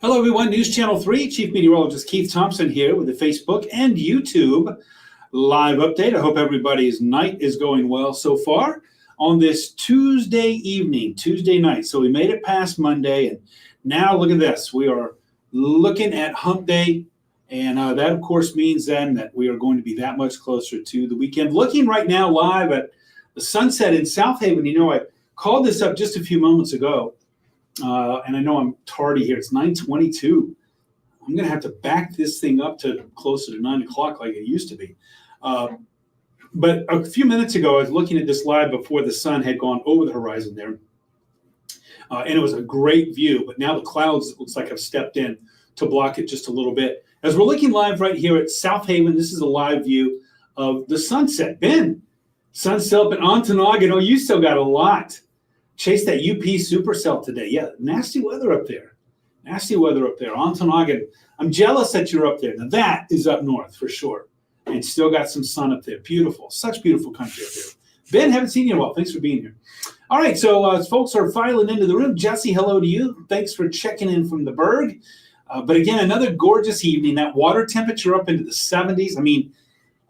Hello, everyone. News Channel 3, Chief Meteorologist Keith Thompson here with the Facebook and YouTube live update. I hope everybody's night is going well so far on this Tuesday evening, Tuesday night. So we made it past Monday, and now look at this. We are looking at Hump Day, and that, of course, means then that we are going to be that much closer to the weekend. Looking right now live at the sunset in South Haven. You know, I called this up just a few moments ago. And I know I'm tardy here. It's 9:22. I'm going to have to back this thing up to closer to 9 o'clock like it used to be. But a few minutes ago, I was looking at this live before the sun had gone over the horizon there. And it was a great view. But now the clouds, it looks like, have stepped in to block it just a little bit. As we're looking live right here at South Haven, this is a live view of the sunset. Ben, sunset up in Ontonagon. Oh, you still got a lot. Chase that UP supercell today. Yeah, nasty weather up there. Nasty weather up there. Ontonagon. I'm jealous that you're up there. Now that is up north for sure. And still got some sun up there. Beautiful. Such beautiful country up there. Ben, haven't seen you in a while. Thanks for being here. All right, so as folks are filing into the room, Jesse, hello to you. Thanks for checking in from the Berg. But again, another gorgeous evening. That water temperature up into the 70s. I mean,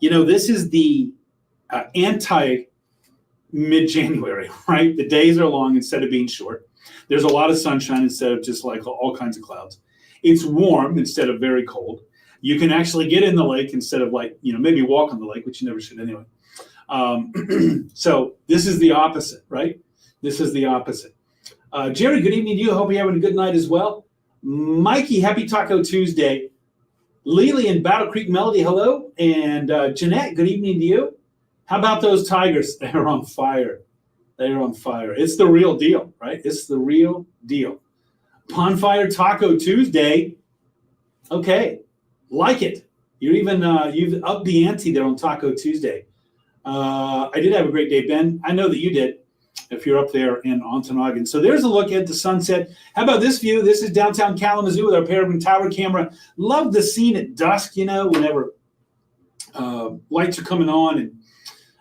you know, this is the mid-January, right? The days are long instead of being short. There's a lot of sunshine instead of just like all kinds of clouds. It's warm instead of very cold. You can actually get in the lake instead of like, you know, maybe walk on the lake, which you never should anyway. So this is the opposite, right? This is the opposite. Jerry, good evening to you. Hope you're having a good night as well. Mikey, happy Taco Tuesday. Lily in Battle Creek Melody, hello. And Jeanette, good evening to you. How about those Tigers? They're on fire. They're on fire. It's the real deal, right? It's the real deal. Bonfire Taco Tuesday. Okay, like it. You're even you've upped the ante there on Taco Tuesday. I did have a great day, Ben. I know that you did. If you're up there in Ontonagon. So there's a look at the sunset. How about this view? This is downtown Kalamazoo with our Peregrine Tower camera. Love the scene at dusk. You know, whenever lights are coming on and.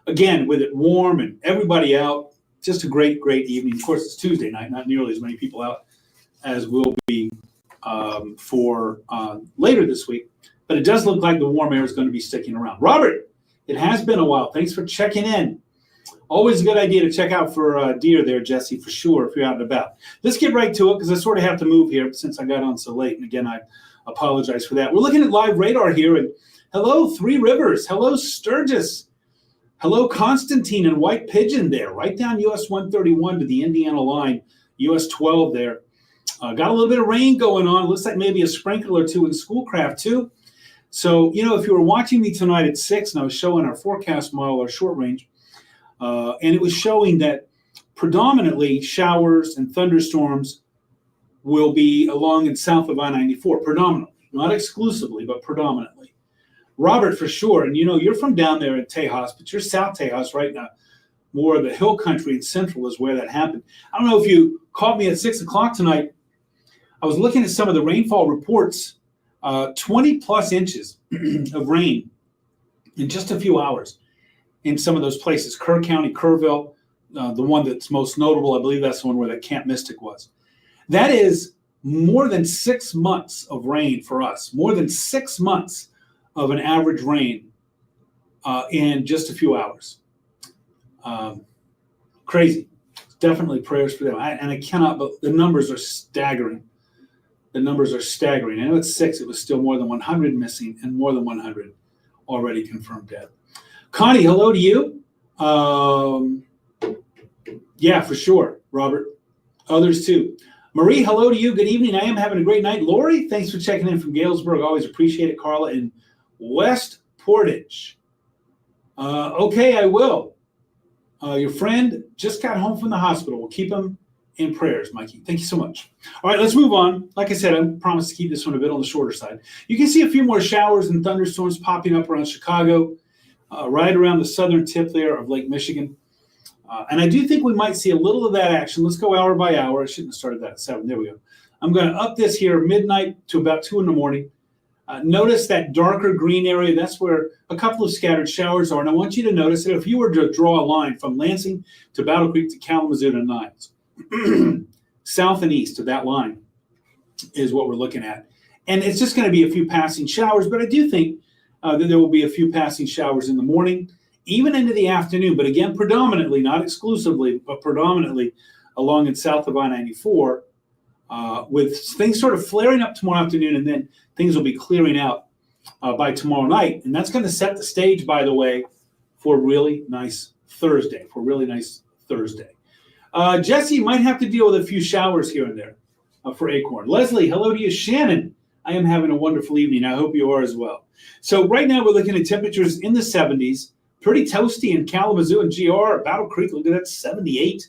Again, with it warm and everybody out, just a great, great evening. Of course, it's Tuesday night, not nearly as many people out as will be for later this week. But it does look like the warm air is going to be sticking around. Robert, it has been a while. Thanks for checking in. Always a good idea to check out for deer there, Jesse, for sure, if you're out and about. Let's get right to it because I sort of have to move here since I got on so late. And again, I apologize for that. We're looking at live radar here. And hello, Three Rivers. Hello, Sturgis. Hello, Constantine and White Pigeon there, right down US 131 to the Indiana line, US 12 there. Got a little bit of rain going on. Looks like maybe a sprinkle or two in Schoolcraft too. So, you know, if you were watching me tonight at 6 and I was showing our forecast model, our short range, and it was showing that predominantly showers and thunderstorms will be along and south of I-94, predominantly, not exclusively, but predominantly. Robert, for sure, and you know, you're from down there in Tejas, but you're South Tejas right now. More of the hill country and central is where that happened. I don't know if you caught me at 6 o'clock tonight. I was looking at some of the rainfall reports, 20 plus inches of rain in just a few hours in some of those places. Kerr County, Kerrville, the one that's most notable, I believe that's the one where that Camp Mystic was. That is more than 6 months of rain for us, more than 6 months of an average rain in just a few hours. Crazy. Definitely prayers for them. I cannot, but the numbers are staggering. The numbers are staggering. I know it's 6. It was still more than 100 missing and more than 100 already confirmed dead. Connie, hello to you. Yeah, for sure, Robert. Others too. Marie, hello to you. Good evening. I am having a great night. Lori, thanks for checking in from Galesburg. Always appreciate it. Carla in West Portage. Okay, I will. Your friend just got home from the hospital. We'll keep him in prayers, Mikey. Thank you so much. All right, let's move on. Like I said, I promised to keep this one a bit on the shorter side. You can see a few more showers and thunderstorms popping up around Chicago, right around the southern tip there of Lake Michigan. And I do think we might see a little of that action. Let's go hour by hour. I shouldn't have started that at 7. There we go. I'm going to up this here midnight to about 2 in the morning. Notice that darker green area. That's where a couple of scattered showers are. And I want you to notice that if you were to draw a line from Lansing to Battle Creek to Kalamazoo to Niles, south and east of that line, is what we're looking at. And it's just going to be a few passing showers, but I do think that there will be a few passing showers in the morning, even into the afternoon. But again, predominantly, not exclusively, but predominantly along and south of I-94, with things sort of flaring up tomorrow afternoon, and then things will be clearing out by tomorrow night. And that's going to set the stage, by the way, for a really nice Thursday, Jesse might have to deal with a few showers here and there for Acorn. Leslie, hello to you. Shannon, I am having a wonderful evening. I hope you are as well. So right now we're looking at temperatures in the 70s, pretty toasty in Kalamazoo and GR. Battle Creek, look at that, 78.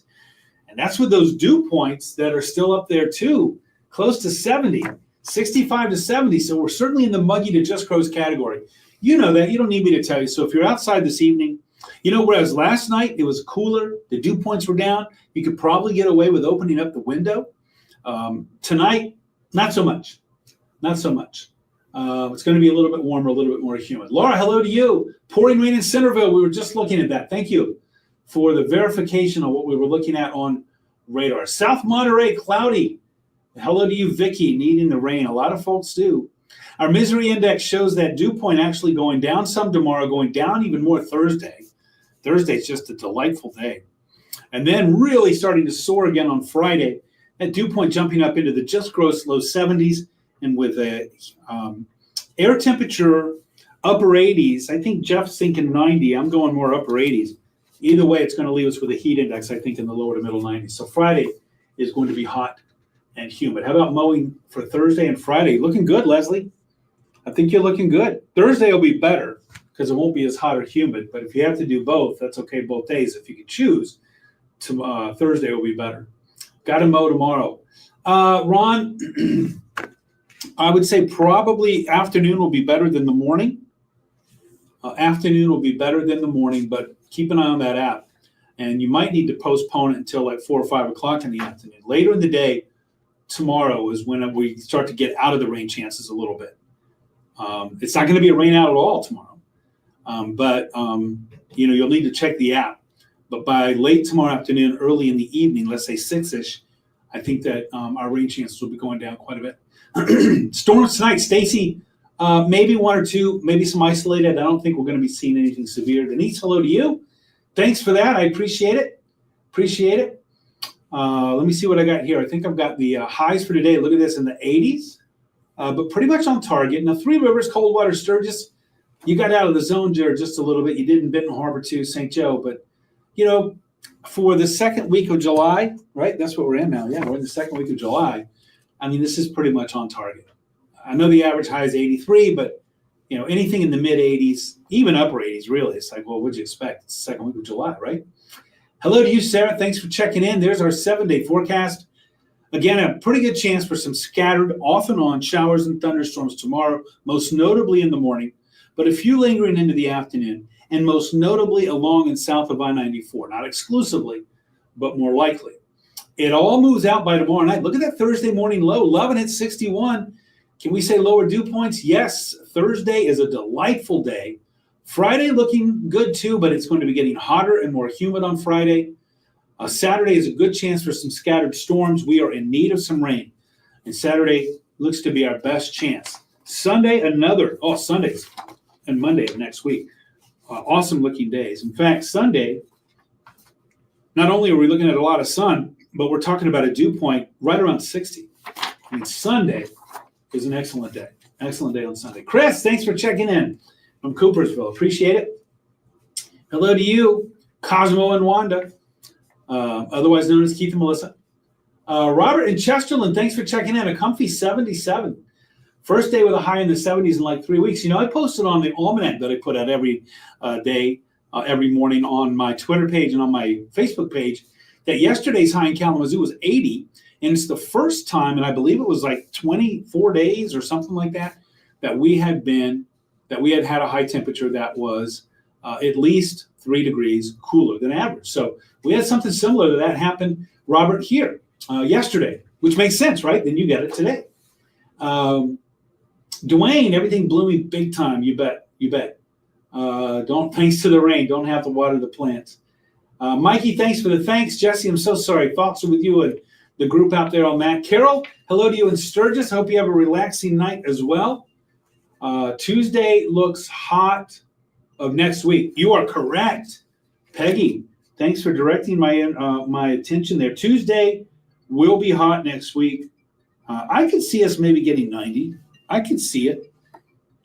And that's with those dew points that are still up there too, close to 70, 65 to 70. So we're certainly in the muggy to just gross category. You know that. You don't need me to tell you. So if you're outside this evening, you know, whereas last night it was cooler, the dew points were down, you could probably get away with opening up the window. Tonight, not so much. Not so much. It's going to be a little bit warmer, a little bit more humid. Laura, hello to you. Pouring rain in Centerville. We were just looking at that. Thank you for the verification of what we were looking at on radar. South Monterey, cloudy. Hello to you, Vicky, needing the rain. A lot of folks do. Our misery index shows that dew point actually going down some tomorrow, going down even more Thursday. Thursday's just a delightful day. And then really starting to soar again on Friday. That dew point jumping up into the just gross low 70s, and with a air temperature upper 80s. I think Jeff's thinking 90. I'm going more upper 80s. Either way, it's going to leave us with a heat index, I think, in the lower to middle 90s. So Friday is going to be hot and humid. How about mowing for Thursday and Friday? Looking good, Leslie. I think you're looking good. Thursday will be better because it won't be as hot or humid. But if you have to do both, that's okay both days. If you could choose, Thursday will be better. Got to mow tomorrow. Ron, I would say probably afternoon will be better than the morning. Afternoon will be better than the morning, but keep an eye on that app. And you might need to postpone it until like 4 or 5 o'clock in the afternoon. Later in the day, tomorrow is when we start to get out of the rain chances a little bit. It's not going to be a rain out at all tomorrow. But you'll need to check the app. But by late tomorrow afternoon, early in the evening, let's say 6-ish, I think that our rain chances will be going down quite a bit. Storms tonight, Stacy, maybe 1 or 2, maybe some isolated. I don't think we're going to be seeing anything severe. Denise, hello to you. Thanks for that. I appreciate it. Let me see what I got here. I think I've got the highs for today. Look at this in the 80s, but pretty much on target. Now, Three Rivers, Coldwater, Sturgis, you got out of the zone there just a little bit. You did in Benton Harbor too, St. Joe. But, for the second week of July, right? That's what we're in now. Yeah, we're in the second week of July. I mean, this is pretty much on target. I know the average high is 83, but, anything in the mid 80s, even upper 80s, really, it's like, well, what'd you expect? It's the second week of July, right? Hello to you, Sarah. Thanks for checking in. There's our 7-day forecast. Again, a pretty good chance for some scattered off and on showers and thunderstorms tomorrow, most notably in the morning, but a few lingering into the afternoon, and most notably along and south of I-94. Not exclusively, but more likely. It all moves out by tomorrow night. Look at that Thursday morning low, loving it, 61. Can we say lower dew points? Yes, Thursday is a delightful day. Friday looking good too, but it's going to be getting hotter and more humid on Friday. Saturday is a good chance for some scattered storms. We are in need of some rain. And Saturday looks to be our best chance. Sunday, Sundays and Monday of next week. Awesome looking days. In fact, Sunday, not only are we looking at a lot of sun, but we're talking about a dew point right around 60. I mean, Sunday is an excellent day. Excellent day on Sunday. Chris, thanks for checking in from Coopersville. Appreciate it. Hello to you, Cosmo and Wanda, otherwise known as Keith and Melissa. Robert in Chesterland, thanks for checking in. A comfy 77. First day with a high in the 70s in like 3 weeks. I posted on the almanac that I put out every day, every morning on my Twitter page and on my Facebook page that yesterday's high in Kalamazoo was 80. And it's the first time, and I believe it was like 24 days or something like that, that we had had a high temperature that was at least 3 degrees cooler than average. So we had something similar to that happen, Robert, here yesterday, which makes sense, right? Then you get it today. Dwayne, everything blooming big time. You bet. Thanks to the rain, don't have to water the plants. Mikey, thanks for the thanks. Jesse, I'm so sorry. Thoughts are with you and the group out there on that. Carol, hello to you in Sturgis. I hope you have a relaxing night as well. Tuesday looks hot of next week. You are correct. Peggy, thanks for directing my attention there. Tuesday will be hot next week. I could see us maybe getting 90. I could see it.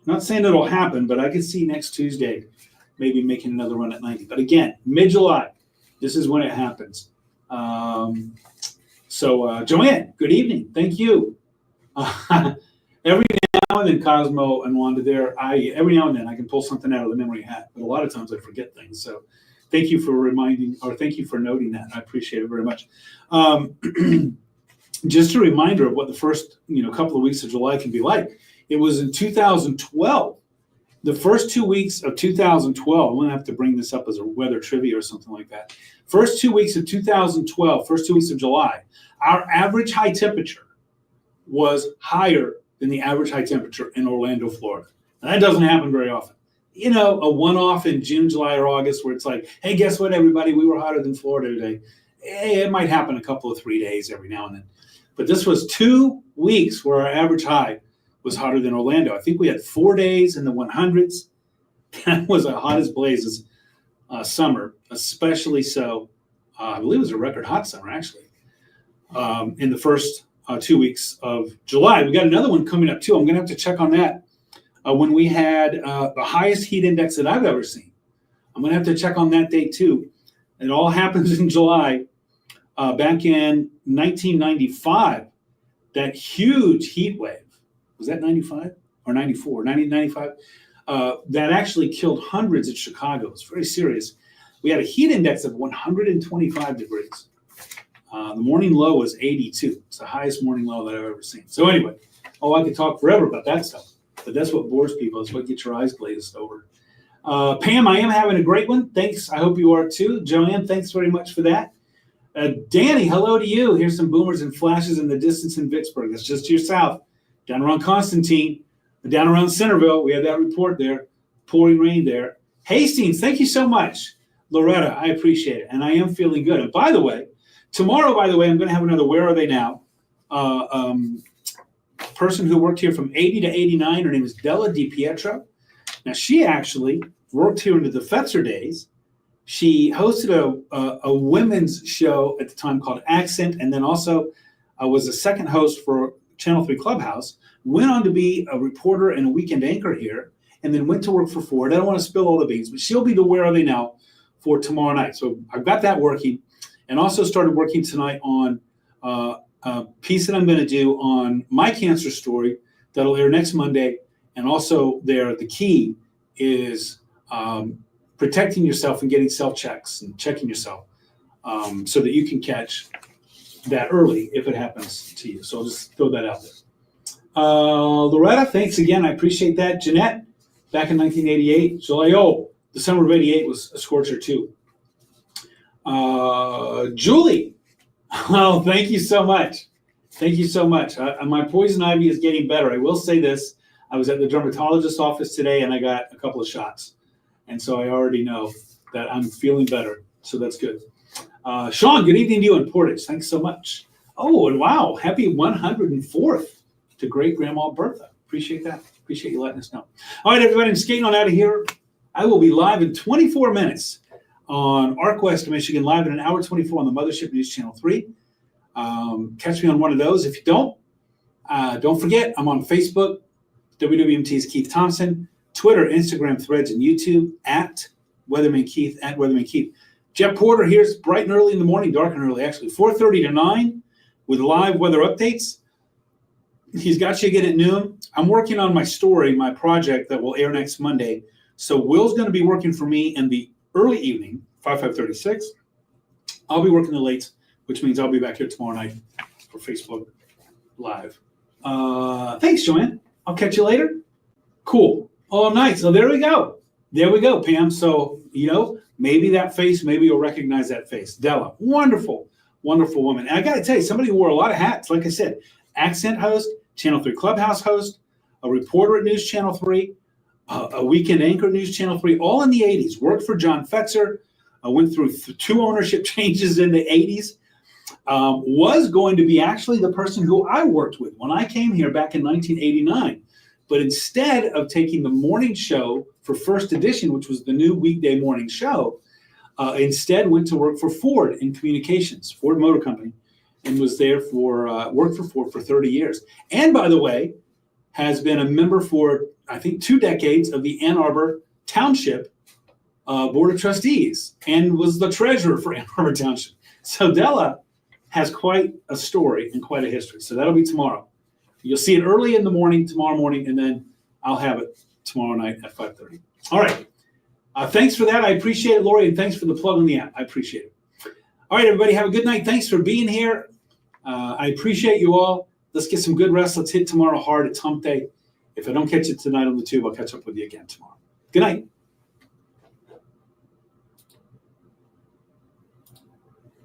Not saying it'll happen, but I could see next Tuesday maybe making another run at 90. But again, mid-July, this is when it happens. So Joanne, good evening. Thank you. Every now and then, Cosmo and Wanda there, every now and then I can pull something out of the memory hat, but a lot of times I forget things. So thank you for reminding, or thank you for noting that. I appreciate it very much. Just a reminder of what the first couple of weeks of July can be like. It was in 2012. The first 2 weeks of 2012, I'm going to have to bring this up as a weather trivia or something like that. First 2 weeks of 2012, first 2 weeks of July, our average high temperature was higher than the average high temperature in Orlando, Florida. Now, that doesn't happen very often. A one-off in June, July, or August where it's like, hey, guess what, everybody? We were hotter than Florida today. It might happen a couple of 3 days every now and then. But this was 2 weeks where our average high was hotter than Orlando. I think we had 4 days in the 100s. That was a hot as blazes summer, especially so. I believe it was a record hot summer, actually, in the first 2 weeks of July. We got another one coming up, too. I'm going to have to check on that. When we had the highest heat index that I've ever seen. I'm going to have to check on that date, too. It all happens in July. Back in 1995, that huge heat wave, was that 95 or 94? 95? That actually killed hundreds in Chicago. It's very serious. We had a heat index of 125 degrees. The morning low was 82. It's the highest morning low that I've ever seen. So anyway, I could talk forever about that stuff, but that's what bores people. It's what gets your eyes glazed over. Pam, I am having a great one. Thanks. I hope you are too. Joanne, thanks very much for that. Danny, hello to you. Here's some boomers and flashes in the distance in Vicksburg. That's just to your south. Down around Constantine, down around Centerville, we had that report there. Pouring rain there. Hastings, thank you so much. Loretta, I appreciate it. And I am feeling good. And by the way, tomorrow, I'm going to have another Where Are They Now? Person who worked here from 80 to 89. Her name is Della DiPietro. Now, she actually worked here into the Fetzer days. She hosted a women's show at the time called Accent, and then also was a second host for Channel 3 Clubhouse, went on to be a reporter and a weekend anchor here, and then went to work for Ford. I don't want to spill all the beans, but she'll be the Where Are They Now for tomorrow night. So I've got that working, and also started working tonight on a piece that I'm going to do on my cancer story that'll air next Monday. And also the key is protecting yourself and getting self-checks and checking yourself so that you can catch that early if it happens to you. So I'll just throw that out there. Loretta, thanks again. I appreciate that. Jeanette, back in 1988. July, the summer of 88 was a scorcher too. Julie, thank you so much. Thank you so much. My poison ivy is getting better. I will say this. I was at the dermatologist's office today and I got a couple of shots. And so I already know that I'm feeling better. So that's good. Sean, good evening to you in Portage. Thanks so much. Oh, and wow. Happy 104th to great grandma Bertha. Appreciate that. Appreciate you letting us know. All right, everybody, I'm skating on out of here. I will be live in 24 minutes on ArcWest, Michigan, live in an hour 24 on the Mothership News Channel 3. Catch me on one of those. If you don't forget, I'm on Facebook, WWMT's Keith Thompson, Twitter, Instagram, Threads, and YouTube at Weatherman Keith, at Weatherman Keith. Jeff Porter here's bright and early in the morning, dark and early, actually, 4:30 to 9 with live weather updates. He's got you again at noon. I'm working on my story, my project that will air next Monday. So Will's going to be working for me in the early evening, 5:36. I'll be working the late, which means I'll be back here tomorrow night for Facebook Live. Thanks, Joanne. I'll catch you later. Cool. Oh, nice. So there we go. There we go, Pam. So, maybe that face, maybe you'll recognize that face. Della, wonderful, wonderful woman. And I got to tell you, somebody who wore a lot of hats. Like I said, Accent host, Channel 3 Clubhouse host, a reporter at News Channel 3, a weekend anchor at News Channel 3, all in the 80s. Worked for John Fetzer. Went through 2 ownership changes in the 80s. was going to be actually the person who I worked with when I came here back in 1989. But instead of taking the morning show for First Edition, which was the new weekday morning show, instead went to work for Ford in communications, Ford Motor Company, and was there for, worked for Ford for 30 years. And by the way, has been a member for, I think, 2 decades of the Ann Arbor Township Board of Trustees and was the treasurer for Ann Arbor Township. So Della has quite a story and quite a history. So that'll be tomorrow. You'll see it early in the morning, tomorrow morning, and then I'll have it tomorrow night at 5:30. All right. Thanks for that. I appreciate it, Lori, and thanks for the plug on the app. I appreciate it. All right, everybody, have a good night. Thanks for being here. I appreciate you all. Let's get some good rest. Let's hit tomorrow hard. It's hump day. If I don't catch you tonight on the tube, I'll catch up with you again tomorrow. Good night.